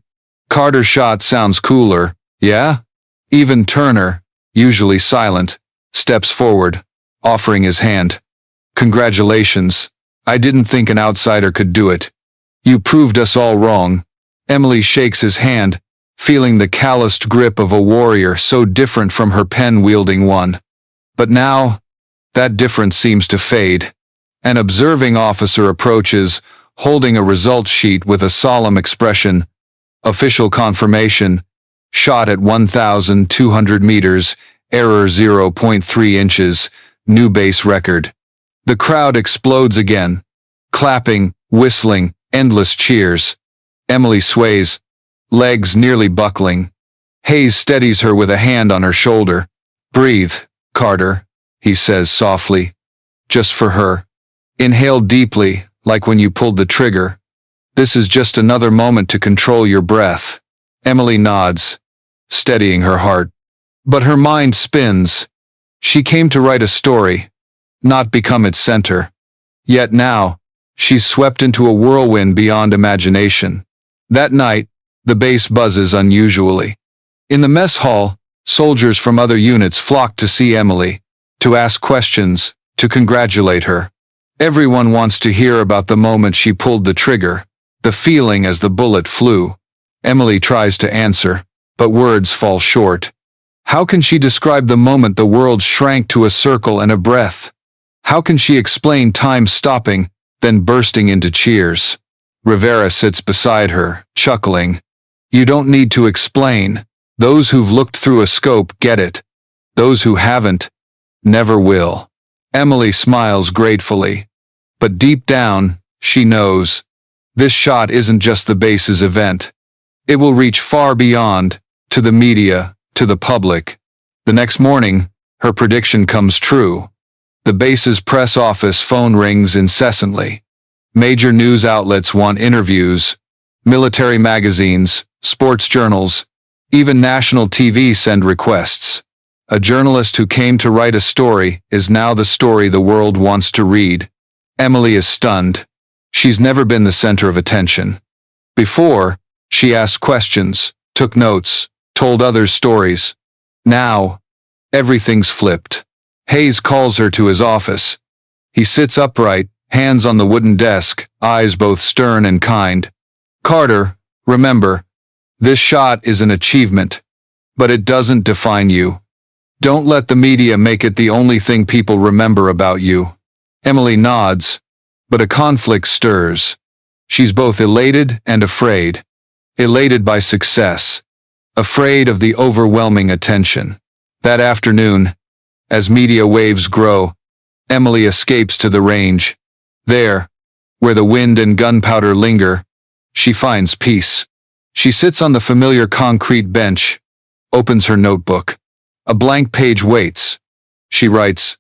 Carter's shot sounds cooler, yeah? Even Turner, usually silent, steps forward, offering his hand. Congratulations. I didn't think an outsider could do it. You proved us all wrong. Emily shakes his hand, feeling the calloused grip of a warrior so different from her pen-wielding one. But now, that difference seems to fade. An observing officer approaches, holding a result sheet with a solemn expression. Official confirmation. Shot at 1,200 meters, error 0.3 inches, new base record. The crowd explodes again. Clapping, whistling, endless cheers. Emily sways, legs nearly buckling. Hayes steadies her with a hand on her shoulder. Breathe, Carter, he says softly. Just for her. Inhale deeply, like when you pulled the trigger. This is just another moment to control your breath. Emily nods, steadying her heart. But her mind spins. She came to write a story, not become its center. Yet now, she's swept into a whirlwind beyond imagination. That night, the base buzzes unusually. In the mess hall, soldiers from other units flock to see Emily, to ask questions, to congratulate her. Everyone wants to hear about the moment she pulled the trigger, the feeling as the bullet flew. Emily tries to answer, but words fall short. How can she describe the moment the world shrank to a circle and a breath? How can she explain time stopping, then bursting into cheers? Rivera sits beside her, chuckling. You don't need to explain. Those who've looked through a scope get it. Those who haven't, never will. Emily smiles gratefully. But deep down, she knows. This shot isn't just the base's event. It will reach far beyond, to the media, to the public. The next morning, her prediction comes true. The base's press office phone rings incessantly. Major news outlets want interviews. Military magazines, sports journals, even national TV send requests. A journalist who came to write a story is now the story the world wants to read. Emily is stunned. She's never been the center of attention. Before, she asked questions, took notes, told others stories. Now, everything's flipped. Hayes calls her to his office. He sits upright, hands on the wooden desk, eyes both stern and kind. Carter, remember, this shot is an achievement, but it doesn't define you. Don't let the media make it the only thing people remember about you. Emily nods, but a conflict stirs. She's both elated and afraid. Elated by success, afraid of the overwhelming attention. That afternoon, as media waves grow, Emily escapes to the range. There, where the wind and gunpowder linger, she finds peace. She sits on the familiar concrete bench, opens her notebook. A blank page waits. She writes,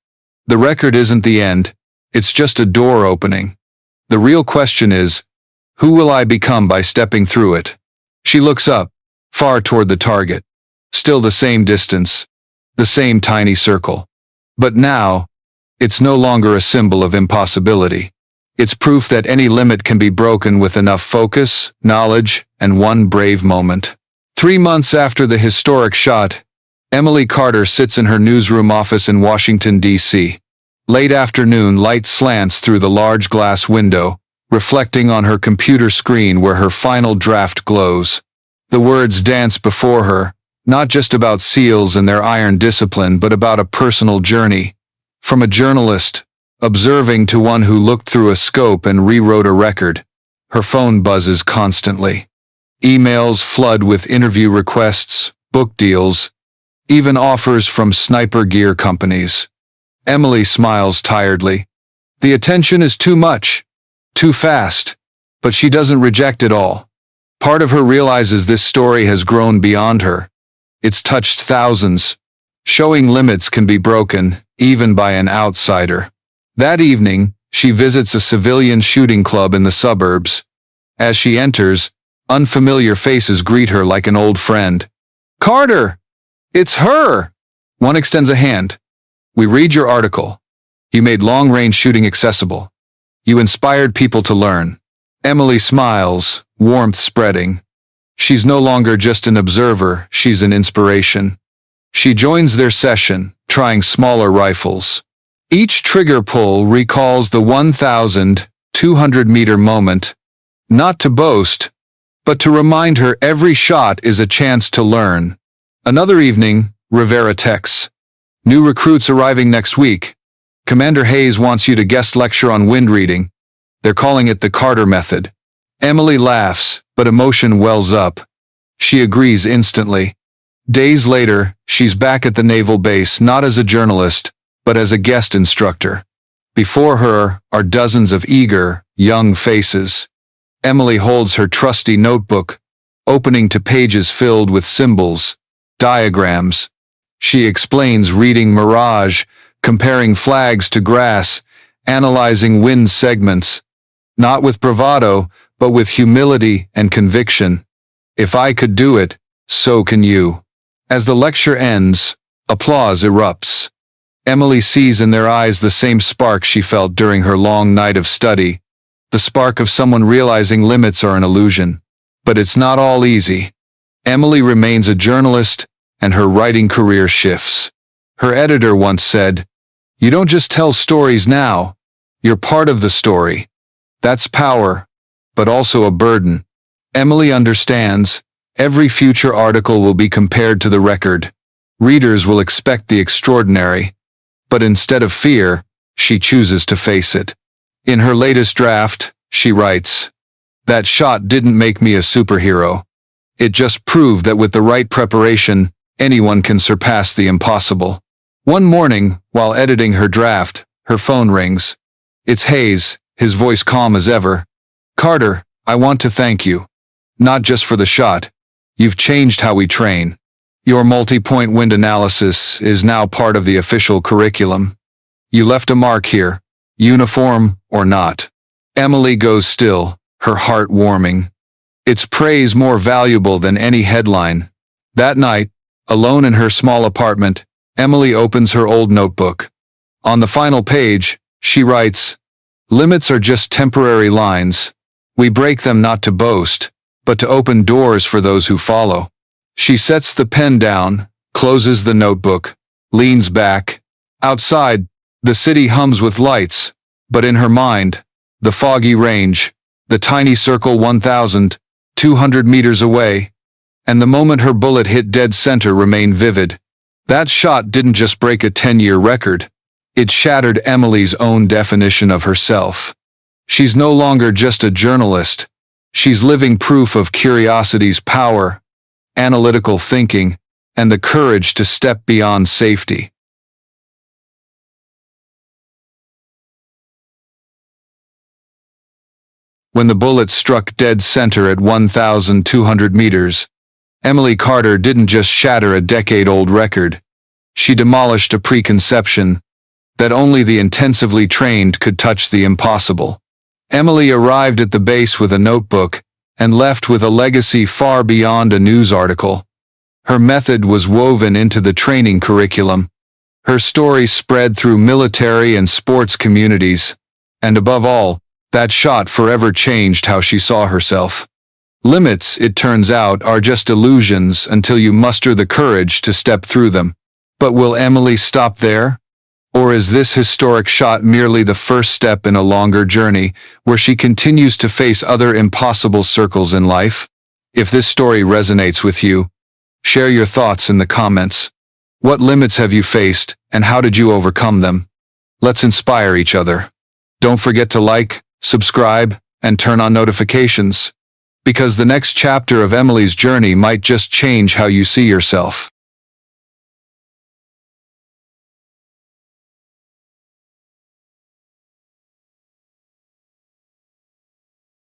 "The record isn't the end, it's just a door opening. The real question is, who will I become by stepping through it?" She looks up, far toward the target. Still the same distance, the same tiny circle. But now, it's no longer a symbol of impossibility. It's proof that any limit can be broken with enough focus, knowledge, and one brave moment. 3 months after the historic shot, Emily Carter sits in her newsroom office in Washington, D.C. Late afternoon light slants through the large glass window, reflecting on her computer screen where her final draft glows. The words dance before her, not just about SEALs and their iron discipline, but about a personal journey. From a journalist, observing, to one who looked through a scope and rewrote a record. Her phone buzzes constantly. Emails flood with interview requests, book deals, even offers from sniper gear companies. Emily smiles tiredly. The attention is too much, too fast, but she doesn't reject it all. Part of her realizes this story has grown beyond her. It's touched thousands. Showing limits can be broken, even by an outsider. That evening, she visits a civilian shooting club in the suburbs. As she enters, unfamiliar faces greet her like an old friend. "Carter! It's her!" One extends a hand. "We read your article. You made long-range shooting accessible. You inspired people to learn." Emily smiles, warmth spreading. She's no longer just an observer, she's an inspiration. She joins their session, trying smaller rifles. Each trigger pull recalls the 1,200-meter moment, not to boast, but to remind her every shot is a chance to learn. Another evening, Rivera texts. "New recruits arriving next week. Commander Hayes wants you to guest lecture on wind reading. They're calling it the Carter method." Emily laughs, but emotion wells up. She agrees instantly. Days later, she's back at the naval base not as a journalist, but as a guest instructor. Before her are dozens of eager, young faces. Emily holds her trusty notebook, opening to pages filled with symbols, diagrams. She explains reading mirage, comparing flags to grass, analyzing wind segments, not with bravado, but with humility and conviction. If I could do it, so can you. As the lecture ends, applause erupts. Emily sees in their eyes the same spark she felt during her long night of study, the spark of someone realizing limits are an illusion. But it's not all easy. Emily remains a journalist, and her writing career shifts. Her editor once said, "You don't just tell stories now, you're part of the story." That's power, but also a burden. Emily understands, every future article will be compared to the record. Readers will expect the extraordinary. But instead of fear, she chooses to face it. In her latest draft, she writes, "That shot didn't make me a superhero. It just proved that with the right preparation, anyone can surpass the impossible." One morning, while editing her draft, her phone rings. It's Hayes, his voice calm as ever. "Carter, I want to thank you. Not just for the shot. You've changed how we train. Your multi-point wind analysis is now part of the official curriculum. You left a mark here, uniform or not." Emily goes still, her heart warming. It's praise more valuable than any headline. That night, alone in her small apartment, Emily opens her old notebook. On the final page, she writes, "Limits are just temporary lines. We break them not to boast, but to open doors for those who follow." She sets the pen down, closes the notebook, leans back. Outside, the city hums with lights, but in her mind, the foggy range, the tiny circle 1,200 meters away, and the moment her bullet hit dead center remain vivid. That shot didn't just break a 10-year record. It shattered Emily's own definition of herself. She's no longer just a journalist. She's living proof of curiosity's power, analytical thinking, and the courage to step beyond safety. When the bullet struck dead center at 1,200 meters, Emily Carter didn't just shatter a decade-old record. She demolished a preconception that only the intensively trained could touch the impossible. Emily arrived at the base with a notebook and left with a legacy far beyond a news article. Her method was woven into the training curriculum. Her story spread through military and sports communities, and above all, that shot forever changed how she saw herself. Limits, it turns out, are just illusions until you muster the courage to step through them. But will Emily stop there? Or is this historic shot merely the first step in a longer journey, where she continues to face other impossible circles in life? If this story resonates with you, share your thoughts in the comments. What limits have you faced, and how did you overcome them? Let's inspire each other. Don't forget to like, subscribe, and turn on notifications, because the next chapter of Emily's journey might just change how you see yourself.